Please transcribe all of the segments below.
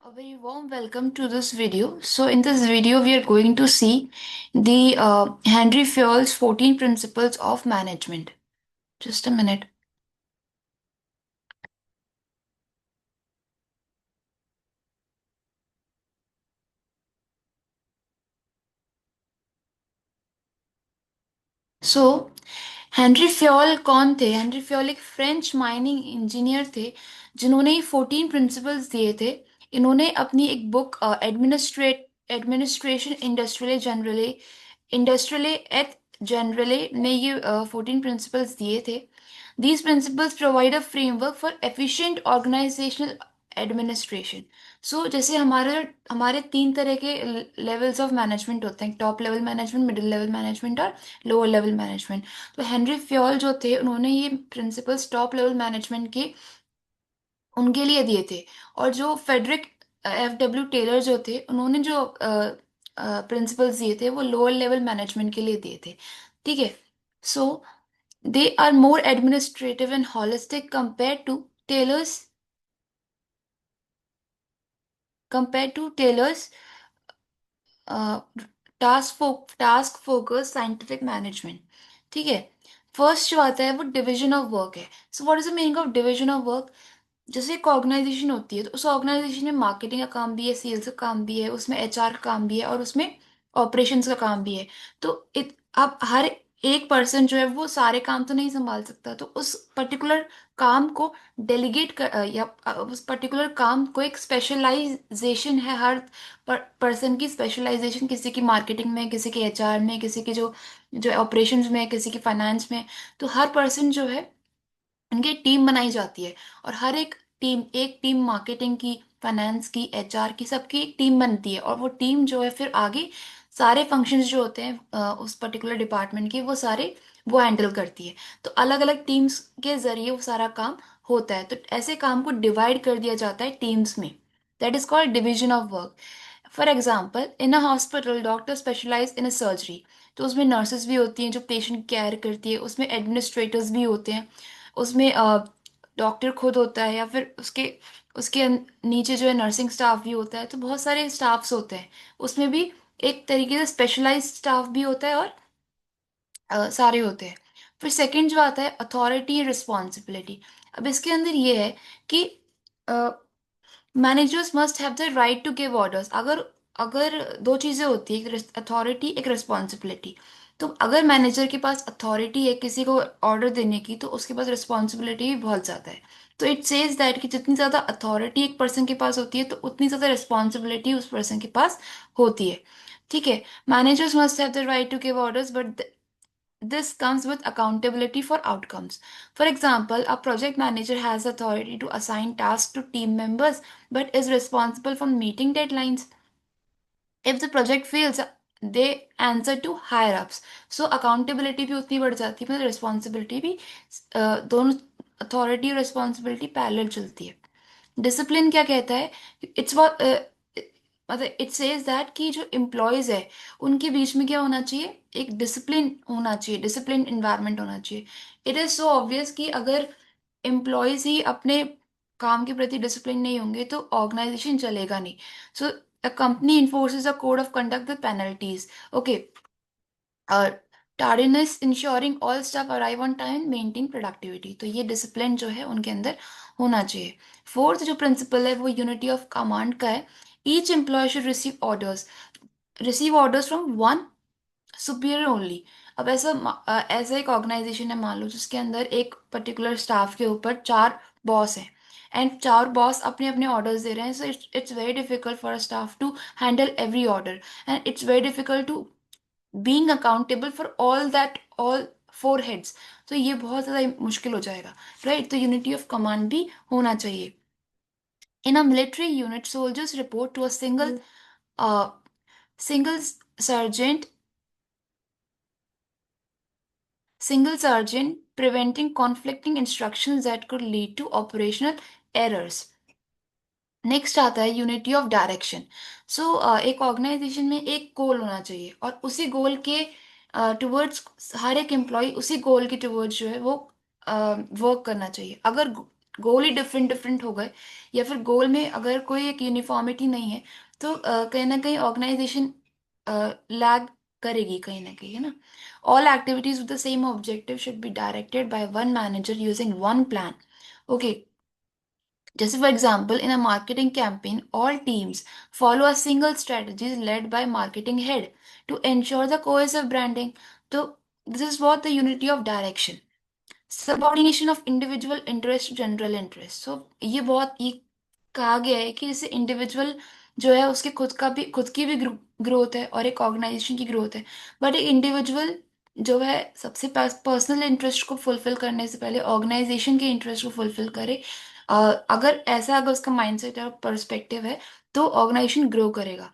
A very warm welcome to this video. So, in this video, we are going to see the Henry Fayol's 14 Principles of Management. Just a minute. So Henry Fayol कौन थे? Henry Fayol एक French mining engineer थे जिन्होंने ये 14 principles दिए थे। इन्होंने अपनी एक बुक एडमिनिस्ट्रेशन इंडस्ट्रियले एथ जनरले में ये 14 प्रिंसिपल्स दिए थे। These principles provide a framework for efficient organisational administration. So जैसे हमारे हमारे तीन तरह के लेवल्स ऑफ मैनेजमेंट होते हैं: top level management, middle level management और लोअर लेवल मैनेजमेंट। तो हेनरी फ्योल जो थे उन्होंने ये प्रिंसिपल्स टॉप लेवल मैनेजमेंट के उनके लिए दिए थे। और जो फेडरिक एफ डब्ल्यू टेलर जो थे उन्होंने जो प्रिंसिपल्स दिए थे वो लोअर लेवल मैनेजमेंट के लिए दिए थे। ठीक है। So they are more administrative and holistic compare to Taylor's task focus scientific management. ठीक है। फर्स्ट जो आता है वो डिवीजन ऑफ वर्क है। So what is the meaning of division of work? जैसे एक ऑर्गेनाइजेशन होती है तो उस ऑर्गेनाइजेशन में मार्केटिंग का काम भी है, सेल्स का काम भी है, उसमें एचआर का काम भी है और उसमें ऑपरेशंस का काम भी है। तो अब हर एक पर्सन जो है वो सारे काम तो नहीं संभाल सकता, तो उस पर्टिकुलर काम को डेलीगेट कर या उस पर्टिकुलर काम को एक स्पेशलाइजेशन है। हर पर्सन की स्पेशलाइजेशन, किसी की मार्केटिंग में, किसी के एचआर में, किसी की जो जो ऑपरेशंस में, किसी की फाइनेंस में। तो हर पर्सन जो है उनकी टीम बनाई जाती है। और हर एक टीम मार्केटिंग की, फाइनेंस की, एचआर की, सबकी एक टीम बनती है। और वो टीम जो है फिर आगे सारे फंक्शंस जो होते हैं उस पर्टिकुलर डिपार्टमेंट के, वो सारे वो हैंडल करती है। तो अलग अलग टीम्स के जरिए वो सारा काम होता है। तो ऐसे काम को डिवाइड कर दिया जाता है टीम्स में। That is called division of work. For example, in a hospital doctor specialize in a surgery. तो उसमें नर्सेज भी होती हैं जो पेशेंट केयर करती है, उसमें एडमिनिस्ट्रेटर्स भी होते हैं, उसमें डॉक्टर खुद होता है, या फिर उसके उसके नीचे जो है नर्सिंग स्टाफ भी होता है। तो बहुत सारे स्टाफ्स होते हैं उसमें भी। एक तरीके से स्पेशलाइज्ड स्टाफ भी होता है और सारे होते हैं। फिर सेकंड जो आता है अथॉरिटी रिस्पॉन्सिबिलिटी। अब इसके अंदर ये है कि managers must have the right to give orders. अगर अगर दो चीजें होती है, एक अथॉरिटी, एक रिस्पॉन्सिबिलिटी। तो अगर मैनेजर के पास अथॉरिटी है किसी को ऑर्डर देने की, तो उसके पास रिस्पॉन्सिबिलिटी भी बहुत ज्यादा है। तो इट सेज दैट कि जितनी ज्यादा अथॉरिटी एक पर्सन के पास होती है तो उतनी ज्यादा रिस्पॉन्सिबिलिटी उस पर्सन के पास होती है। ठीक है। Managers must have the right to give orders, but this comes with accountability for outcomes. For example, a project manager has authority to assign tasks to team members but is responsible for meeting deadlines. If the project fails, they answer to higher ups. So accountability भी उतनी बढ़ जाती है, मतलब responsibility भी दोनों authority और responsibility parallel चलती है। डिसिप्लिन क्या कहता है? इट्स मतलब इट सेज दैट कि जो एम्प्लॉयज है उनके बीच में क्या होना चाहिए, एक डिसिप्लिन होना चाहिए, डिसिप्लिन इन्वायरमेंट होना चाहिए। इट इज सो ऑब्वियस कि अगर एम्प्लॉयज ही अपने काम के प्रति डिसिप्लिन नहीं होंगे तो ऑर्गेनाइजेशन चलेगा नहीं। So a company enforces a code of conduct with penalties. Okay. और tardiness ensuring all staff arrive on time, maintain productivity. तो ये डिसिप्लिन जो है उनके अंदर होना चाहिए। फोर्थ जो प्रिंसिपल है वो यूनिटी ऑफ कमांड का है। Each employ should receive orders from one superior only. अब ऐसा एक ऑर्गेनाइजेशन है, मान लो, जिसके अंदर एक पर्टिकुलर स्टाफ के ऊपर चार बॉस हैं एंड चार बॉस अपने अपने ऑर्डर्स दे रहे हैं। So it's very difficult for a staff to handle every order, and it's very difficult to being accountable for all four heads. तो ये बहुत ज़्यादा मुश्किल हो जाएगा। राइट। तो यूनिटी ऑफ कमांड भी होना चाहिए। In a military unit soldiers report to a single sergeant single sergeant, preventing conflicting instructions that could lead to operational errors. Next आता है यूनिटी ऑफ डायरेक्शन। सो एक ऑर्गेनाइजेशन में एक गोल होना चाहिए और उसी गोल के टुवर्ड्स हर एक एम्प्लॉय उसी गोल के टुवर्ड्स जो है वो वर्क करना चाहिए। अगर गोल ही डिफरेंट डिफरेंट हो गए, या फिर गोल में अगर कोई एक यूनिफॉर्मिटी नहीं है, तो कहीं ना कहीं ऑर्गेनाइजेशन लैग करेगी कहीं ना कहीं, है ना। All activities with the same objective should be directed by one manager using one plan. Okay, जैसे for example in a marketing campaign all teams follow a single strategy led by marketing head to ensure the cohesive branding. तो this is what the unity of direction, subordination of individual interest to general interest. So ये कहा गया है कि जैसे individual जो है उसके खुद की भी ग्रोथ है और एक ऑर्गेनाइजेशन की ग्रोथ है, बट एक इंडिविजुअल जो है सबसे पर्सनल इंटरेस्ट को फुलफिल करने से पहले ऑर्गेनाइजेशन के इंटरेस्ट को फुलफिल करे। अगर उसका माइंडसेट और पर्सपेक्टिव है तो ऑर्गेनाइजेशन ग्रो करेगा,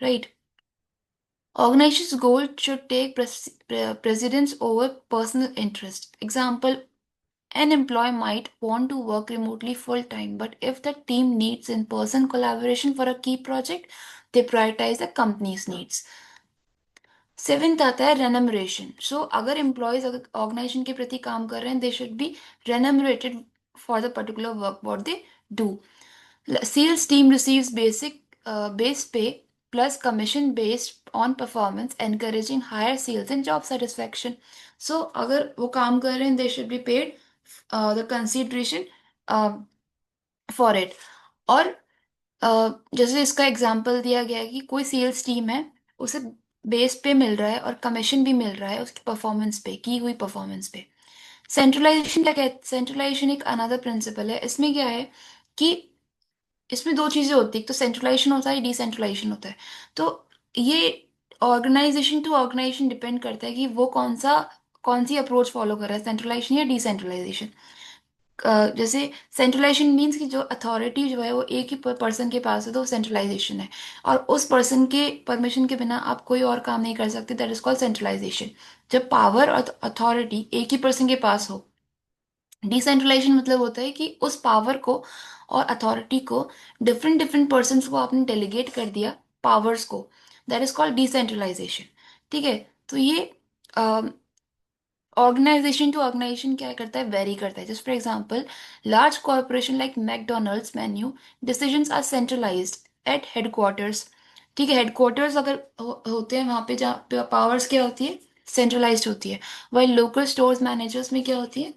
right. Organization's goal should take precedence over personal interest. Example, an employee might want to work remotely full time, but if the team needs in person collaboration for a key project, they prioritize the company's needs. Seventh आता है रेनमरेशन। सो अगर employees अगर organisation के प्रति काम कर रहे हैं, they should be remunerated for the particular work what they do. Sales team receives base pay plus commission based on performance, encouraging higher sales and job satisfaction. So अगर वो काम कर रहे हैं, they should be paid the consideration for it. और जैसे इसका example दिया गया है कि कोई सेल्स टीम है, उसे बेस पे मिल रहा है और कमीशन भी मिल रहा है उसकी परफॉर्मेंस पे, की हुई परफॉर्मेंस पे। सेंट्रलाइजेशन क्या कहते, सेंट्रलाइजेशन एक अनदर प्रिंसिपल है। इसमें क्या है कि इसमें दो चीजें होती है, एक तो सेंट्रलाइजेशन होता है, डिसेंट्रलाइजेशन होता है। तो ये ऑर्गेनाइजेशन टू ऑर्गेनाइजेशन डिपेंड करता है कि वो कौन सी अप्रोच फॉलो कर रहा है, सेंट्रलाइजेशन या डिसेंट्रलाइजेशन। जैसे सेंट्रलाइजेशन मीन्स कि जो अथॉरिटी जो है वो एक ही पर्सन के पास है, तो सेंट्रलाइजेशन है। और उस पर्सन के परमिशन के बिना आप कोई और काम नहीं कर सकते, दैट इज कॉल्ड सेंट्रलाइजेशन। जब पावर और अथॉरिटी एक ही पर्सन के पास हो। डिसेंट्रलाइजेशन मतलब होता है कि उस पावर को और अथॉरिटी को डिफरेंट डिफरेंट पर्सन को आपने डेलीगेट कर दिया, पावर्स को, दैट इज कॉल्ड डिसेंट्रलाइजेशन। ठीक है। तो ये ऑर्गेनाइजेशन टू ऑर्गेनाइजेशन क्या करता है, वेरी करता है। Just for example, large corporation like McDonald's menu decisions are centralized at headquarters. ठीक है, हेडक्वार्टर्स अगर होते हैं वहां पे जहाँ पावर्स क्या होती है, सेंट्रलाइज्ड होती है। वही लोकल स्टोर्स मैनेजर्स में क्या होती है,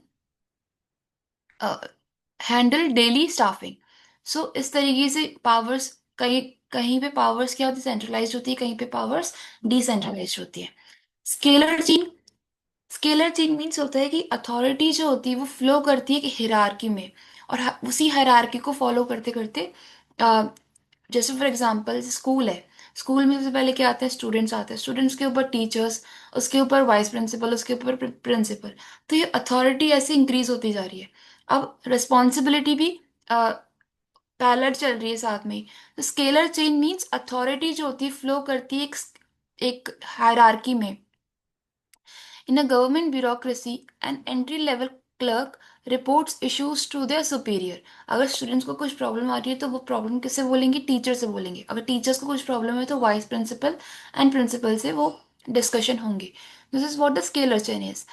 हैंडल डेली स्टाफिंग। सो इस तरीके से पावर्स, कहीं कहीं पे पावर्स क्या होती है, सेंट्रलाइज होती है, कहीं पे पावर्स डिसेंट्रलाइज होती है। Scalar chain, scalar chain means होता है कि अथॉरिटी जो होती है वो फ्लो करती है कि हिरारकी में, और उसी हिरारकी को फॉलो करते करते जैसे फॉर एग्जांपल स्कूल है, स्कूल में सबसे पहले क्या आते हैं, स्टूडेंट्स आते हैं, स्टूडेंट्स के ऊपर टीचर्स, उसके ऊपर वाइस प्रिंसिपल, उसके ऊपर प्रिंसिपल। तो ये अथॉरिटी ऐसे इंक्रीज होती जा रही है। अब रिस्पॉन्सिबिलिटी भी पैरेलल चल रही है साथ में ही। तो स्केलर चेन मीन्स अथॉरिटी जो होती है फ्लो करती है एक हायरार्की में। In a government bureaucracy, an entry level clerk reports issues to their superior. अगर स्टूडेंट्स को कुछ प्रॉब्लम आ रही है तो वो प्रॉब्लम किससे बोलेंगे, टीचर से बोलेंगे। अगर टीचर्स को कुछ प्रॉब्लम है तो वाइस प्रिंसिपल एंड प्रिंसिपल से वो डिस्कशन होंगी। This is what the scalar chain is.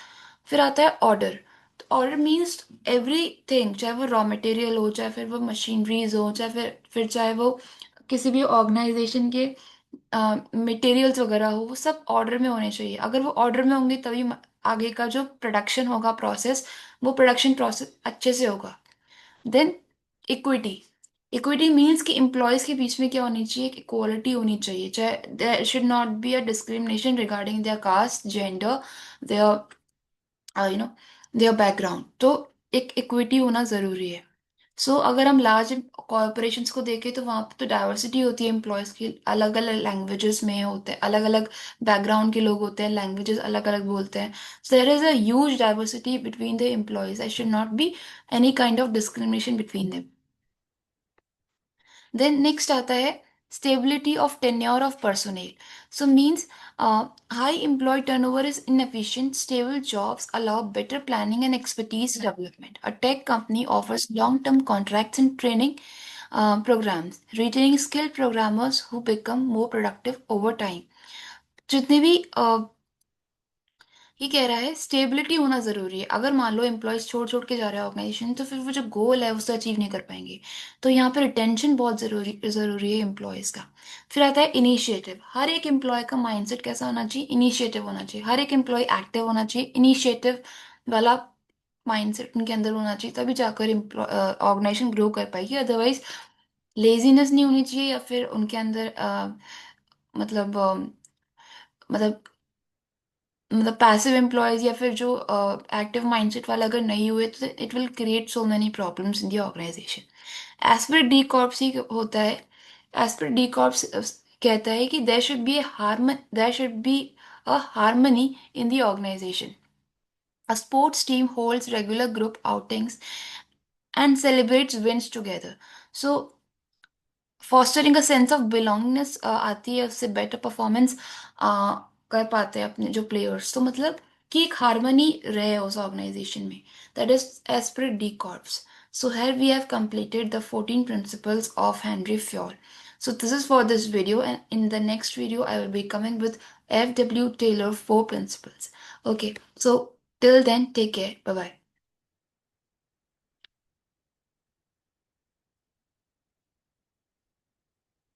फिर आता है ऑर्डर। तो ऑर्डर मीन्स एवरीथिंग, चाहे वो रॉ मटेरियल हो, चाहे फिर वो मशीनरीज हो, चाहे फिर चाहे वो किसी भी ऑर्गेनाइजेशन के मटेरियल्स वगैरह हो, वो सब ऑर्डर में होने चाहिए। अगर वो ऑर्डर में होंगे तभी आगे का जो प्रोडक्शन होगा, प्रोसेस, वो प्रोडक्शन प्रोसेस अच्छे से होगा। Then equity. इक्विटी मीन्स कि एम्प्लॉयज के बीच में क्या होनी चाहिए, इक्वालिटी होनी चाहिए। चाहे there should not be a discrimination regarding their caste, gender, their you know their background. तो एक इक्विटी होना जरूरी है। सो अगर हम लार्ज कॉरपोरेशंस को देखें तो वहाँ पे तो डाइवर्सिटी होती है, एम्प्लॉयज़ की अलग अलग लैंग्वेजेस में होते हैं, अलग अलग बैकग्राउंड के लोग होते हैं, लैंग्वेजेस अलग अलग बोलते हैं। So there is a huge diversity between the employees, I should not be any kind of discrimination between them. Then next आता है stability of tenure of personnel. So means high employee turnover is inefficient, stable jobs allow better planning and expertise development. A tech company offers long-term contracts and training programs, retaining skilled programmers who become more productive over time. जितने भी ये कह रहा है stability होना जरूरी है। अगर मान लो एम्प्लॉयज छोड़ छोड़ के जा रहे हैं ऑर्गेनाइजेशन, तो फिर वो जो गोल है उससे अचीव नहीं कर पाएंगे। तो यहाँ पे रिटेंशन बहुत जरूरी जरूरी है एम्प्लॉयज का। फिर आता है इनिशिएटिव। हर एक एम्प्लॉय का माइंडसेट कैसा होना चाहिए? इनिशिएटिव होना चाहिए। हर एक एम्प्लॉय एक्टिव होना चाहिए, इनिशिएटिव वाला माइंडसेट उनके अंदर होना चाहिए, तभी जाकर ऑर्गेनाइजेशन ग्रो कर पाएगी। अदरवाइज लेजीनेस नहीं होनी चाहिए, या फिर उनके अंदर मतलब मतलब पैसिव एम्प्लॉयज या फिर जो एक्टिव माइंडसेट वाला अगर नहीं हुए, तो it will create so many problems in the organization. Esprit de corps ही होता है। एज पर डी कॉर्प्स कहता है कि there should be a harmony in the organization. A sports team holds regular group outings and celebrates wins together. So fostering a sense of belongingness आती है, उससे better performance कर पाते हैं अपने जो प्लेयर्स। तो मतलब कि एक हार्मनी रहे उस ऑर्गेनाइजेशन में, that is esprit de corps. So here we have completed the 14 principles of Henry Fayol. So this is for this video, and in the next video I will be coming with F.W. Taylor 4 principles. Okay, so till then, take care. Bye bye.